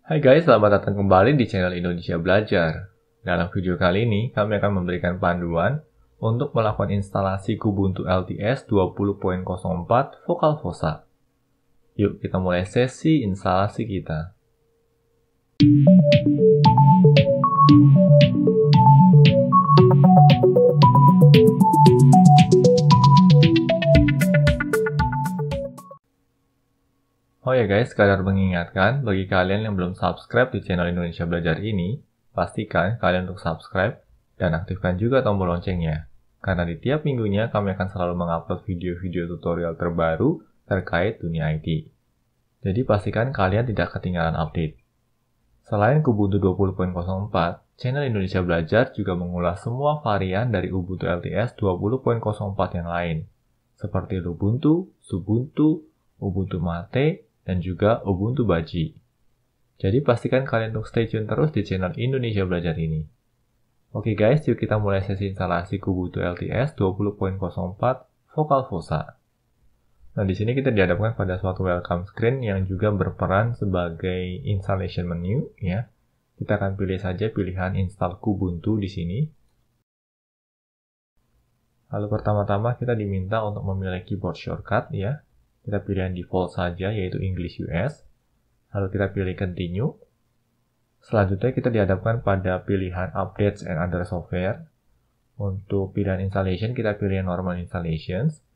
Hai guys, selamat datang kembali di channel Indonesia Belajar. Dalam video kali ini, kami akan memberikan panduan untuk melakukan instalasi Kubuntu LTS 20.04 Focal Fossa. Yuk kita mulai sesi instalasi kita. Oh ya guys, sekadar mengingatkan, bagi kalian yang belum subscribe di channel Indonesia Belajar ini, pastikan kalian untuk subscribe dan aktifkan juga tombol loncengnya. Karena di tiap minggunya kami akan selalu mengupload video-video tutorial terbaru terkait dunia IT. Jadi pastikan kalian tidak ketinggalan update. Selain Kubuntu 20.04, channel Indonesia Belajar juga mengulas semua varian dari Ubuntu LTS 20.04 yang lain, seperti Lubuntu, Xubuntu, Ubuntu Mate, dan juga Ubuntu Baji. Jadi pastikan kalian untuk stay tune terus di channel Indonesia Belajar ini. Oke guys, yuk kita mulai sesi instalasi Kubuntu LTS 20.04 Focal Fossa. Nah, di sini kita dihadapkan pada suatu welcome screen yang juga berperan sebagai installation menu ya. Kita akan pilih saja pilihan install Kubuntu di sini. Lalu pertama-tama kita diminta untuk memilih keyboard shortcut ya. Kita pilih yang default saja, yaitu English US. Lalu kita pilih Continue. Selanjutnya kita dihadapkan pada pilihan Updates and Other Software. Untuk pilihan Installation, kita pilih yang Normal Installations.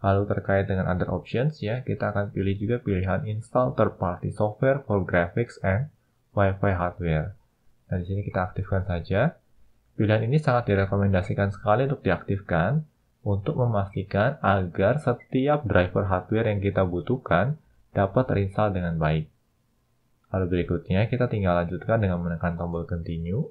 Lalu terkait dengan Other Options, ya, kita akan pilih juga pilihan Install Third Party Software for Graphics and Wi-Fi Hardware. Nah, di sini kita aktifkan saja. Pilihan ini sangat direkomendasikan sekali untuk diaktifkan, untuk memastikan agar setiap driver hardware yang kita butuhkan dapat terinstall dengan baik. Lalu berikutnya kita tinggal lanjutkan dengan menekan tombol Continue.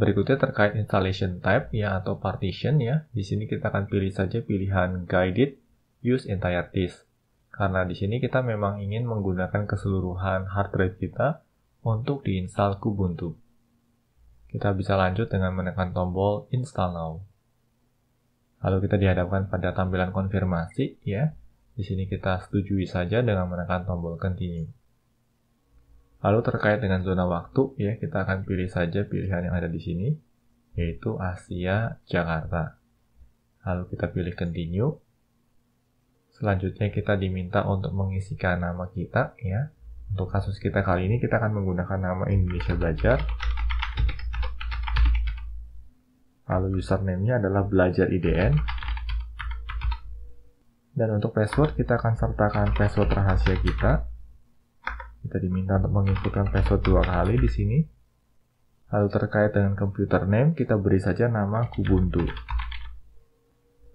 Berikutnya terkait installation type ya atau partition ya. Di sini kita akan pilih saja pilihan Guided Use Entire Disk. Karena di sini kita memang ingin menggunakan keseluruhan hard drive kita untuk diinstal Kubuntu. Kita bisa lanjut dengan menekan tombol Install Now. Lalu kita dihadapkan pada tampilan konfirmasi ya. Di sini kita setujui saja dengan menekan tombol Continue. Lalu terkait dengan zona waktu ya, kita akan pilih saja pilihan yang ada di sini, yaitu Asia Jakarta. Lalu kita pilih Continue. Selanjutnya kita diminta untuk mengisikan nama kita ya. Untuk kasus kita kali ini kita akan menggunakan nama Indonesia Belajar. Lalu username-nya adalah belajar IDN. Dan untuk password, kita akan sertakan password rahasia kita. Kita diminta untuk menginputkan password 2 kali di sini. Lalu terkait dengan computer name, kita beri saja nama Kubuntu.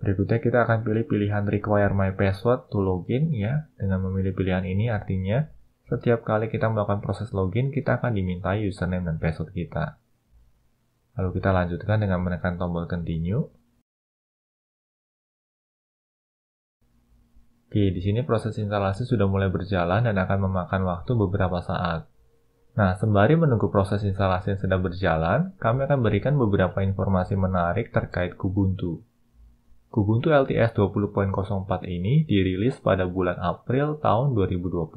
Berikutnya kita akan pilih pilihan require my password to login ya. Dengan memilih pilihan ini artinya setiap kali kita melakukan proses login, kita akan dimintai username dan password kita. Lalu kita lanjutkan dengan menekan tombol Continue. Oke, di sini proses instalasi sudah mulai berjalan dan akan memakan waktu beberapa saat. Nah, sembari menunggu proses instalasi yang sedang berjalan, kami akan berikan beberapa informasi menarik terkait Kubuntu. Kubuntu LTS 20.04 ini dirilis pada bulan April tahun 2020.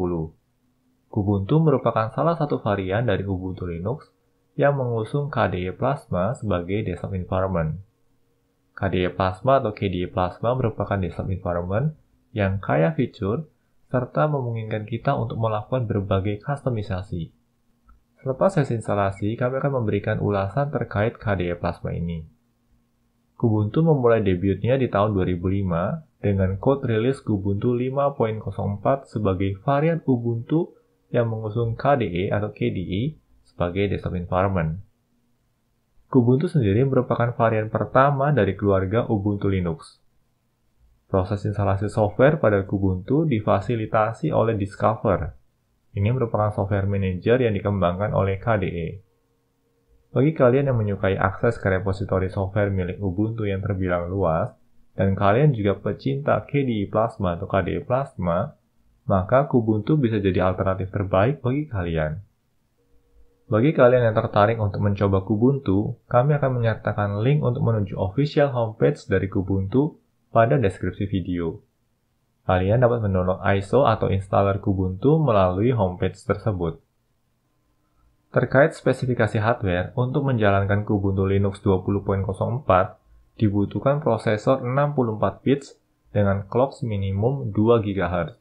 Kubuntu merupakan salah satu varian dari Ubuntu Linux yang mengusung KDE Plasma sebagai desktop environment. KDE Plasma atau KDE Plasma merupakan desktop environment yang kaya fitur serta memungkinkan kita untuk melakukan berbagai kustomisasi. Selepas sesi instalasi, kami akan memberikan ulasan terkait KDE Plasma ini. Kubuntu memulai debutnya di tahun 2005 dengan code rilis Kubuntu 5.04 sebagai varian Ubuntu yang mengusung KDE atau KDE sebagai desktop environment. Kubuntu sendiri merupakan varian pertama dari keluarga Ubuntu Linux. Proses instalasi software pada Kubuntu difasilitasi oleh Discover. Ini merupakan software manager yang dikembangkan oleh KDE. Bagi kalian yang menyukai akses ke repositori software milik Ubuntu yang terbilang luas, dan kalian juga pecinta KDE Plasma atau KDE Plasma, maka Kubuntu bisa jadi alternatif terbaik bagi kalian. Bagi kalian yang tertarik untuk mencoba Kubuntu, kami akan menyertakan link untuk menuju official homepage dari Kubuntu pada deskripsi video. Kalian dapat mendownload ISO atau installer Kubuntu melalui homepage tersebut. Terkait spesifikasi hardware, untuk menjalankan Kubuntu Linux 20.04, dibutuhkan prosesor 64 bits dengan clock minimum 2 GHz.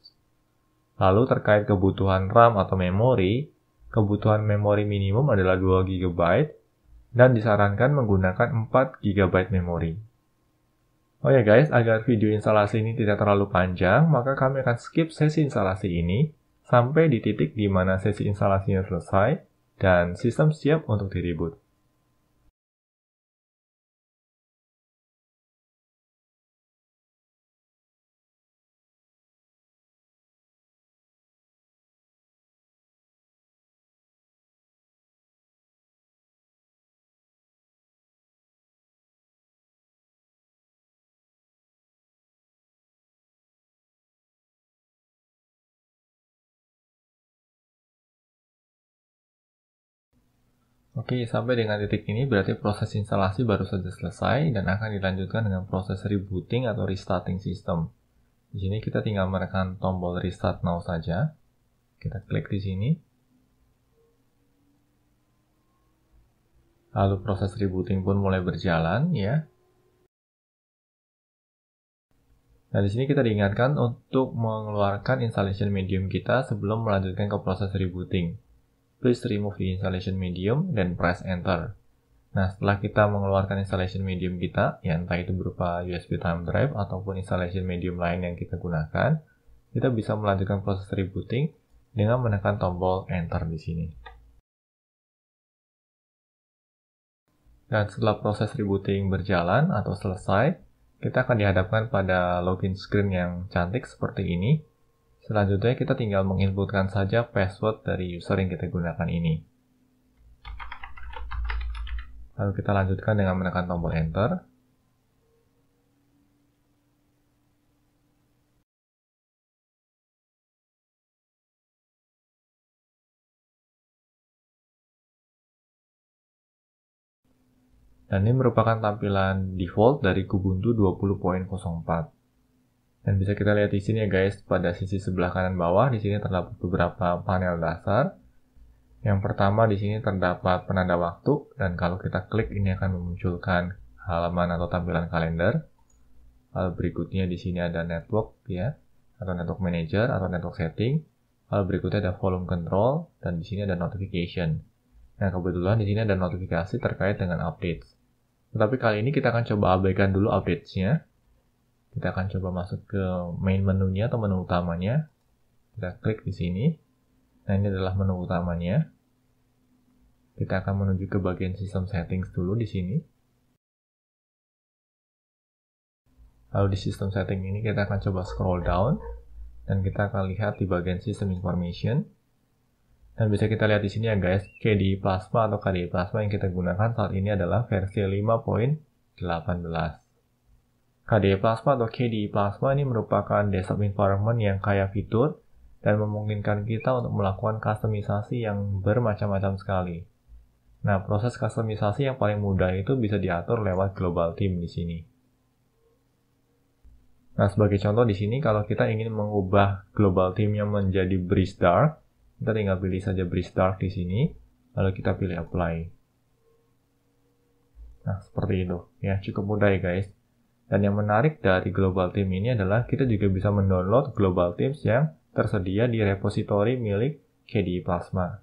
Lalu terkait kebutuhan RAM atau memori, kebutuhan memori minimum adalah 2 GB dan disarankan menggunakan 4 GB memori. Oh ya guys, agar video instalasi ini tidak terlalu panjang, maka kami akan skip sesi instalasi ini sampai di titik di mana sesi instalasinya selesai dan sistem siap untuk di-reboot. Oke, sampai dengan titik ini berarti proses instalasi baru saja selesai dan akan dilanjutkan dengan proses rebooting atau restarting system. Di sini kita tinggal menekan tombol restart now saja. Kita klik di sini. Lalu proses rebooting pun mulai berjalan ya. Nah, di sini kita diingatkan untuk mengeluarkan installation medium kita sebelum melanjutkan ke proses rebooting. Please remove the installation medium dan press enter. Nah, setelah kita mengeluarkan installation medium kita, ya entah itu berupa USB thumb drive ataupun installation medium lain yang kita gunakan, kita bisa melanjutkan proses rebooting dengan menekan tombol enter di sini. Dan setelah proses rebooting berjalan atau selesai, kita akan dihadapkan pada login screen yang cantik seperti ini. Selanjutnya kita tinggal menginputkan saja password dari user yang kita gunakan ini. Lalu kita lanjutkan dengan menekan tombol enter. Dan ini merupakan tampilan default dari Kubuntu 20.04. Dan bisa kita lihat di sini ya guys, pada sisi sebelah kanan bawah di sini terdapat beberapa panel dasar. Yang pertama di sini terdapat penanda waktu dan kalau kita klik ini akan memunculkan halaman atau tampilan kalender. Lalu berikutnya di sini ada network ya, atau network manager atau network setting. Lalu berikutnya ada volume control dan di sini ada notification. Nah, kebetulan di sini ada notifikasi terkait dengan updates. Tetapi kali ini kita akan coba abaikan dulu updates-nya. Kita akan coba masuk ke main menunya atau menu utamanya. Kita klik di sini. Nah, ini adalah menu utamanya. Kita akan menuju ke bagian system settings dulu di sini. Lalu di system setting ini kita akan coba scroll down dan kita akan lihat di bagian system information. Dan bisa kita lihat di sini ya guys, KDE Plasma atau KDE Plasma yang kita gunakan saat ini adalah versi 5.18. KDE Plasma atau KDE Plasma ini merupakan desktop environment yang kaya fitur dan memungkinkan kita untuk melakukan kustomisasi yang bermacam-macam sekali. Nah, proses kustomisasi yang paling mudah itu bisa diatur lewat global theme di sini. Nah, sebagai contoh di sini kalau kita ingin mengubah global theme-nya menjadi Breeze Dark, kita tinggal pilih saja Breeze Dark di sini, lalu kita pilih apply. Nah, seperti itu. Ya, cukup mudah ya guys. Dan yang menarik dari global theme ini adalah kita juga bisa mendownload global themes yang tersedia di repository milik KDE Plasma.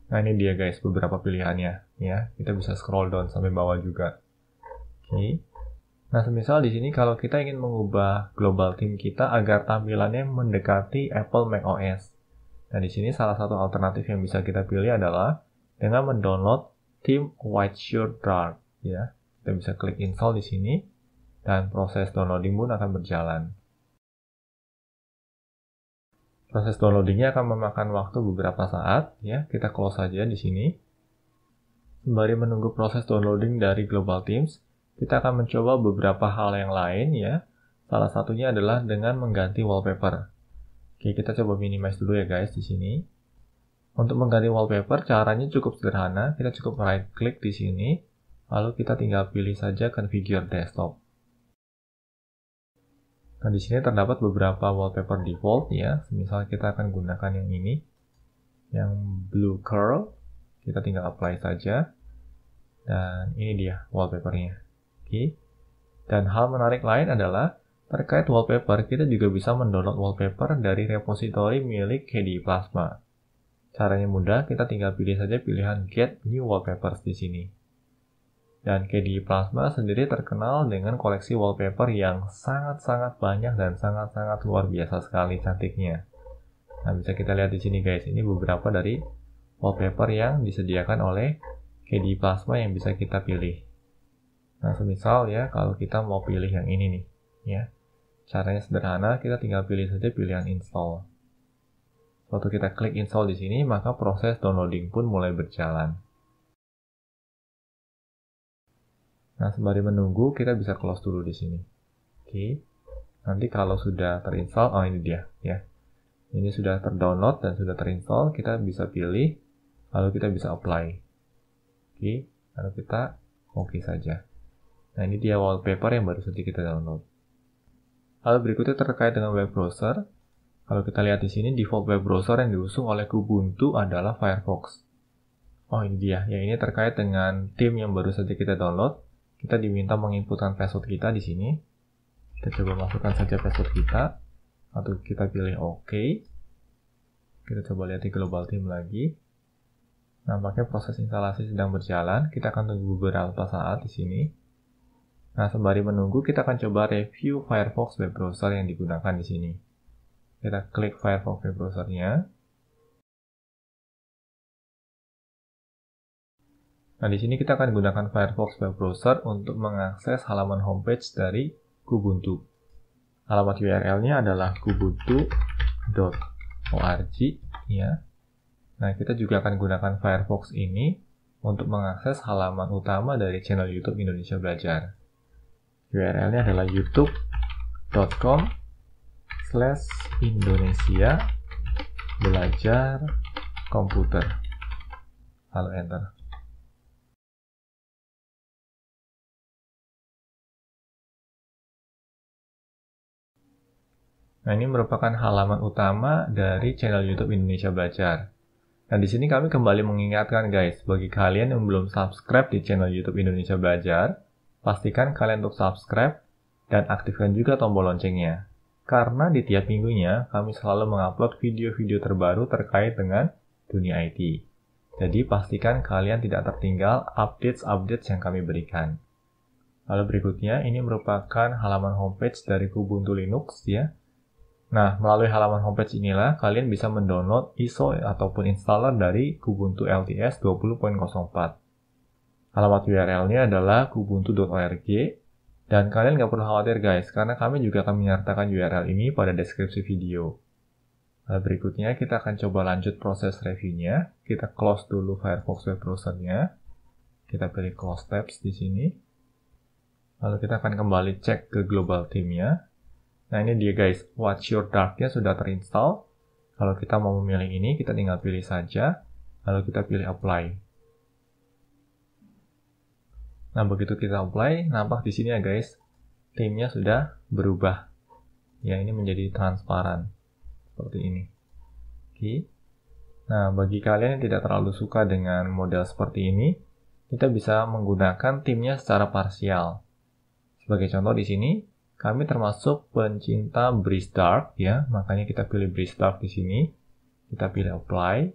Nah, ini dia guys beberapa pilihannya ya. Kita bisa scroll down sampai bawah juga. Oke. Nah, semisal di sini kalau kita ingin mengubah global theme kita agar tampilannya mendekati Apple macOS. Nah, di sini salah satu alternatif yang bisa kita pilih adalah dengan mendownload theme White Shirt Dark ya. Kita bisa klik install di sini dan proses downloading pun akan berjalan. Proses downloadingnya akan memakan waktu beberapa saat ya. Kita close saja di sini. Sembari menunggu proses downloading dari Global Themes, kita akan mencoba beberapa hal yang lain ya. Salah satunya adalah dengan mengganti wallpaper. Oke, kita coba minimize dulu ya guys di sini. Untuk mengganti wallpaper caranya cukup sederhana. Kita cukup right click di sini, Lalu kita tinggal pilih saja configure desktop. Nah, di sini terdapat beberapa wallpaper default ya. Misal kita akan gunakan yang ini, yang blue curl. Kita tinggal apply saja. Dan ini dia wallpapernya. Oke. Dan hal menarik lain adalah terkait wallpaper, kita juga bisa mendownload wallpaper dari repositori milik KDE Plasma. Caranya mudah, kita tinggal pilih saja pilihan Get New Wallpapers di sini. Dan KDE Plasma sendiri terkenal dengan koleksi wallpaper yang sangat-sangat banyak dan sangat-sangat luar biasa sekali cantiknya. Nah, bisa kita lihat di sini guys, ini beberapa dari wallpaper yang disediakan oleh KDE Plasma yang bisa kita pilih. Nah, semisal ya, kalau kita mau pilih yang ini nih, ya. Caranya sederhana, kita tinggal pilih saja pilihan install. Waktu kita klik install di sini, maka proses downloading pun mulai berjalan. Nah, sembari menunggu, kita bisa close dulu di sini. Oke. Nanti kalau sudah terinstall, oh ini dia, ya. Ini sudah terdownload dan sudah terinstall, kita bisa pilih, lalu kita bisa apply. Oke, lalu kita oke saja. Nah, ini dia wallpaper yang baru saja kita download. Lalu berikutnya terkait dengan web browser. Kalau kita lihat di sini, default web browser yang diusung oleh Kubuntu adalah Firefox. Oh, ini dia. Ya, ini terkait dengan theme yang baru saja kita download. Kita diminta menginputkan password kita di sini. Kita coba masukkan saja password kita. Atau kita pilih OK. Kita coba lihat di global theme lagi. Nampaknya proses instalasi sedang berjalan. Kita akan tunggu beberapa saat di sini. Nah, sembari menunggu, kita akan coba review Firefox web browser yang digunakan di sini. Kita klik Firefox web browser-nya. Nah, di sini kita akan gunakan Firefox web browser untuk mengakses halaman homepage dari Kubuntu. Alamat URL-nya adalah kubuntu.org, ya. Nah, kita juga akan gunakan Firefox ini untuk mengakses halaman utama dari channel YouTube Indonesia Belajar. URL-nya adalah youtube.com/Indonesia Belajar Komputer. Lalu enter. Nah, ini merupakan halaman utama dari channel YouTube Indonesia Belajar. Nah, di sini kami kembali mengingatkan guys, bagi kalian yang belum subscribe di channel YouTube Indonesia Belajar, pastikan kalian untuk subscribe dan aktifkan juga tombol loncengnya. Karena di tiap minggunya, kami selalu mengupload video-video terbaru terkait dengan dunia IT. Jadi, pastikan kalian tidak tertinggal updates-updates yang kami berikan. Lalu berikutnya, ini merupakan halaman homepage dari Kubuntu Linux ya. Nah, melalui halaman homepage inilah kalian bisa mendownload ISO ataupun installer dari Kubuntu LTS 20.04. Alamat URL-nya adalah kubuntu.org, dan kalian nggak perlu khawatir guys, karena kami juga akan menyertakan URL ini pada deskripsi video. Lalu berikutnya kita akan coba lanjut proses reviewnya. Kita close dulu Firefox web browser-nya. Kita pilih close tabs di sini. Lalu kita akan kembali cek ke global theme-nya. Nah, ini dia guys, Watch Your Dark-nya sudah terinstall. Kalau kita mau memilih ini, kita tinggal pilih saja, lalu kita pilih apply. Nah, begitu kita apply, nampak di sini ya guys, theme-nya sudah berubah. Ya, ini menjadi transparan. Seperti ini. Oke. Nah, bagi kalian yang tidak terlalu suka dengan model seperti ini, kita bisa menggunakan theme-nya secara parsial. Sebagai contoh di sini, kami termasuk pencinta Breeze Dark ya, makanya kita pilih Breeze Dark di sini. Kita pilih apply.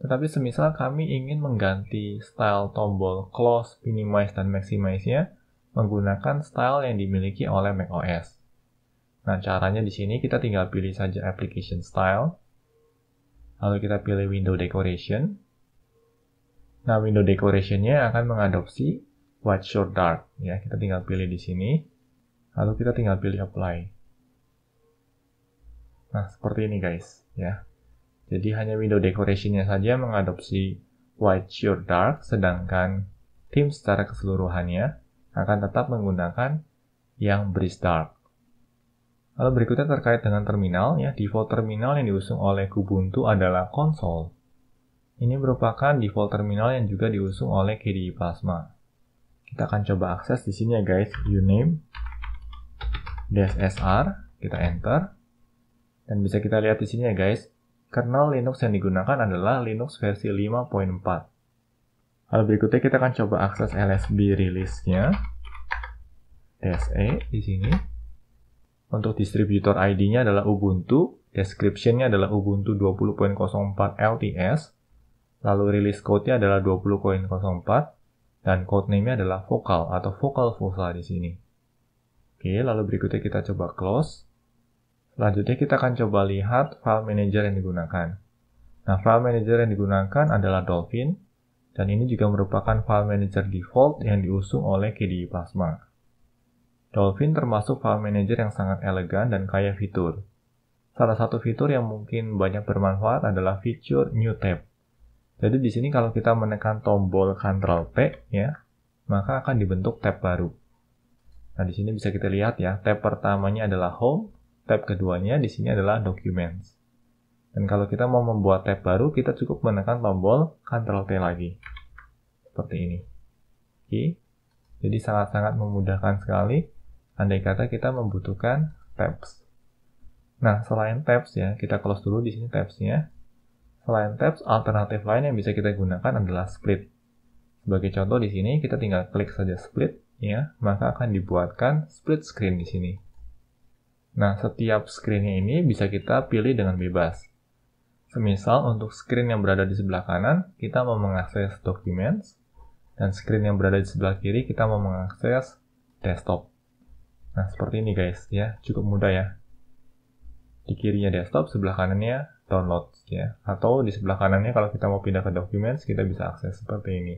Tetapi semisal kami ingin mengganti style tombol close, minimize, dan maximize-nya menggunakan style yang dimiliki oleh macOS. Nah, caranya di sini kita tinggal pilih saja application style. Lalu kita pilih window decoration. Nah, window decoration-nya akan mengadopsi Watch Your Dark ya. Kita tinggal pilih di sini. Lalu kita tinggal pilih apply. Nah, seperti ini guys ya. Jadi hanya window decoration-nya saja mengadopsi Watch Your Dark, sedangkan theme secara keseluruhannya akan tetap menggunakan yang Breeze Dark. Lalu berikutnya terkait dengan terminal ya, default terminal yang diusung oleh Kubuntu adalah console. Ini merupakan default terminal yang juga diusung oleh KDE Plasma. Kita akan coba akses di sini ya guys, uname -sr, kita enter. Dan bisa kita lihat di sini ya guys, kernel Linux yang digunakan adalah Linux versi 5.4. Hal berikutnya kita akan coba akses LSB release-nya. -e di sini. Untuk distributor ID-nya adalah Ubuntu, description-nya adalah Ubuntu 20.04 LTS, lalu release code-nya adalah 20.04, dan codename-nya adalah Vocal atau Vocal Fossa di sini. Oke, lalu berikutnya kita coba close. Selanjutnya kita akan coba lihat file manager yang digunakan. Nah, file manager yang digunakan adalah Dolphin, dan ini juga merupakan file manager default yang diusung oleh KDE Plasma. Dolphin termasuk file manager yang sangat elegan dan kaya fitur. Salah satu fitur yang mungkin banyak bermanfaat adalah fitur New Tab. Jadi di sini kalau kita menekan tombol Ctrl+P ya, maka akan dibentuk tab baru. Nah, di sini bisa kita lihat ya, tab pertamanya adalah Home, tab keduanya di sini adalah Documents. Dan kalau kita mau membuat tab baru, kita cukup menekan tombol Ctrl+T lagi. Seperti ini. Oke. Jadi sangat-sangat memudahkan sekali andai kata kita membutuhkan tabs. Nah, selain tabs ya, kita close dulu di sini tabs-nya. Selain tabs, alternatif lain yang bisa kita gunakan adalah split. Sebagai contoh di sini, kita tinggal klik saja split ya, maka akan dibuatkan split screen di sini. Nah, setiap screen-nya ini bisa kita pilih dengan bebas. Semisal untuk screen yang berada di sebelah kanan, kita mau mengakses Documents, dan screen yang berada di sebelah kiri, kita mau mengakses Desktop. Nah, seperti ini guys, ya, cukup mudah ya. Di kirinya Desktop, sebelah kanannya Download, ya. Atau di sebelah kanannya kalau kita mau pindah ke Documents, kita bisa akses seperti ini.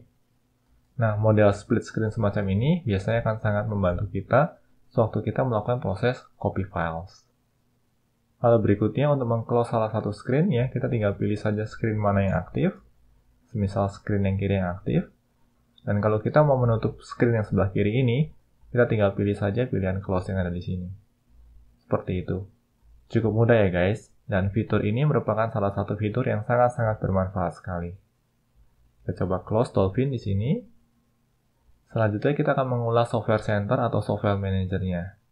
Nah, model split screen semacam ini biasanya akan sangat membantu kita sewaktu kita melakukan proses copy files. Hal berikutnya untuk meng-close salah satu screen ya, kita tinggal pilih saja screen mana yang aktif, semisal screen yang kiri yang aktif. Dan kalau kita mau menutup screen yang sebelah kiri ini, kita tinggal pilih saja pilihan close yang ada di sini. Seperti itu. Cukup mudah ya guys, dan fitur ini merupakan salah satu fitur yang sangat-sangat bermanfaat sekali. Kita coba close Dolphin di sini. Selanjutnya kita akan mengulas Software Center atau Software Manager-nya.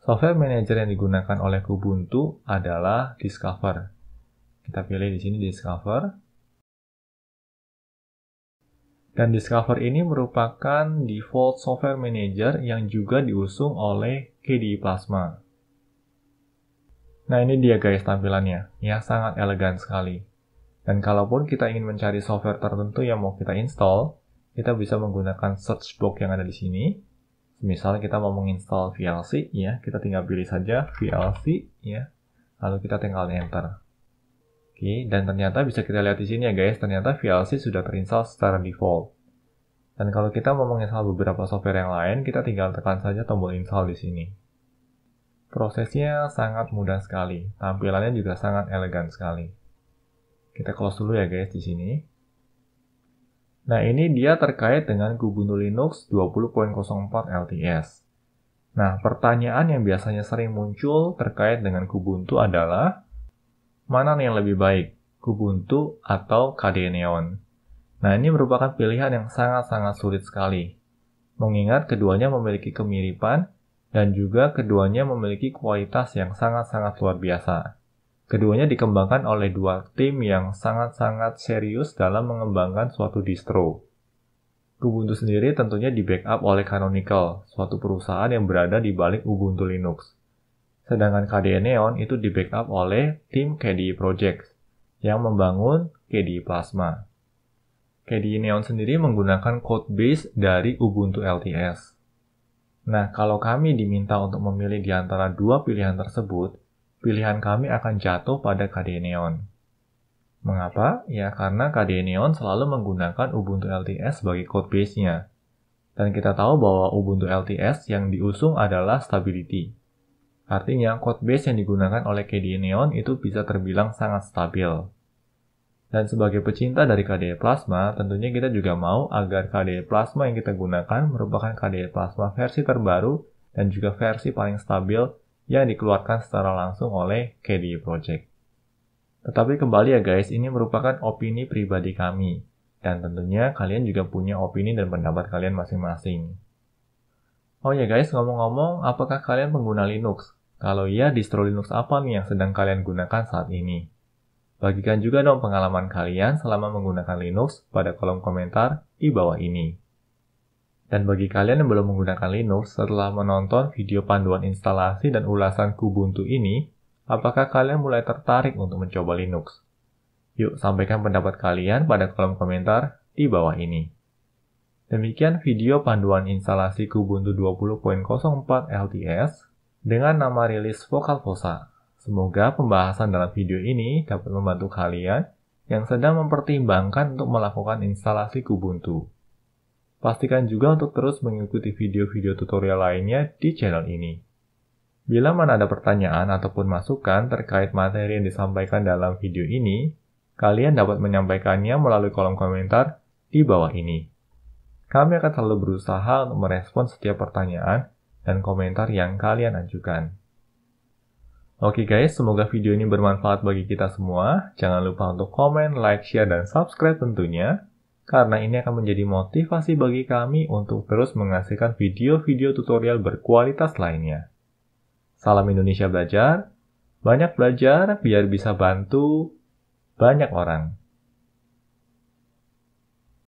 Software Manager yang digunakan oleh Kubuntu adalah Discover. Kita pilih di sini Discover. Dan Discover ini merupakan default software manager yang juga diusung oleh KDE Plasma. Nah, ini dia guys tampilannya. Ya, sangat elegan sekali. Dan kalaupun kita ingin mencari software tertentu yang mau kita install, kita bisa menggunakan search box yang ada di sini. Misal kita mau menginstal VLC, ya, kita tinggal pilih saja VLC, ya. Lalu kita tinggal enter. Oke, dan ternyata bisa kita lihat di sini ya guys, ternyata VLC sudah terinstall secara default. Dan kalau kita mau menginstal beberapa software yang lain, kita tinggal tekan saja tombol install di sini. Prosesnya sangat mudah sekali, tampilannya juga sangat elegan sekali. Kita close dulu ya guys di sini. Nah, ini dia terkait dengan Kubuntu Linux 20.04 LTS. Nah, pertanyaan yang biasanya sering muncul terkait dengan Kubuntu adalah, mana yang lebih baik, Kubuntu atau KDE Neon? Nah, ini merupakan pilihan yang sangat-sangat sulit sekali. Mengingat keduanya memiliki kemiripan dan juga keduanya memiliki kualitas yang sangat-sangat luar biasa. Keduanya dikembangkan oleh dua tim yang sangat-sangat serius dalam mengembangkan suatu distro. Kubuntu sendiri tentunya di-backup oleh Canonical, suatu perusahaan yang berada di balik Ubuntu Linux. Sedangkan KDE Neon itu di-backup oleh tim KDE Project yang membangun KDE Plasma. KDE Neon sendiri menggunakan codebase dari Ubuntu LTS. Nah, kalau kami diminta untuk memilih di antara dua pilihan tersebut, pilihan kami akan jatuh pada KDE Neon. Mengapa? Ya, karena KDE Neon selalu menggunakan Ubuntu LTS sebagai codebase-nya. Dan kita tahu bahwa Ubuntu LTS yang diusung adalah stability. Artinya, codebase yang digunakan oleh KDE Neon itu bisa terbilang sangat stabil. Dan sebagai pecinta dari KDE Plasma, tentunya kita juga mau agar KDE Plasma yang kita gunakan merupakan KDE Plasma versi terbaru dan juga versi paling stabil yang dikeluarkan secara langsung oleh KDE Project. Tetapi kembali ya guys, ini merupakan opini pribadi kami. Dan tentunya kalian juga punya opini dan pendapat kalian masing-masing. Oh ya guys, ngomong-ngomong, apakah kalian pengguna Linux? Kalau iya, distro Linux apa nih yang sedang kalian gunakan saat ini? Bagikan juga dong pengalaman kalian selama menggunakan Linux pada kolom komentar di bawah ini. Dan bagi kalian yang belum menggunakan Linux, setelah menonton video panduan instalasi dan ulasan Kubuntu ini, apakah kalian mulai tertarik untuk mencoba Linux? Yuk, sampaikan pendapat kalian pada kolom komentar di bawah ini. Demikian video panduan instalasi Kubuntu 20.04 LTS dengan nama rilis VocalFossa. Semoga pembahasan dalam video ini dapat membantu kalian yang sedang mempertimbangkan untuk melakukan instalasi Kubuntu. Pastikan juga untuk terus mengikuti video-video tutorial lainnya di channel ini. Bila mana ada pertanyaan ataupun masukan terkait materi yang disampaikan dalam video ini, kalian dapat menyampaikannya melalui kolom komentar di bawah ini. Kami akan selalu berusaha untuk merespons setiap pertanyaan dan komentar yang kalian ajukan. Oke guys, semoga video ini bermanfaat bagi kita semua. Jangan lupa untuk komen, like, share, dan subscribe tentunya, karena ini akan menjadi motivasi bagi kami untuk terus menghasilkan video-video tutorial berkualitas lainnya. Salam Indonesia Belajar, banyak belajar biar bisa bantu banyak orang.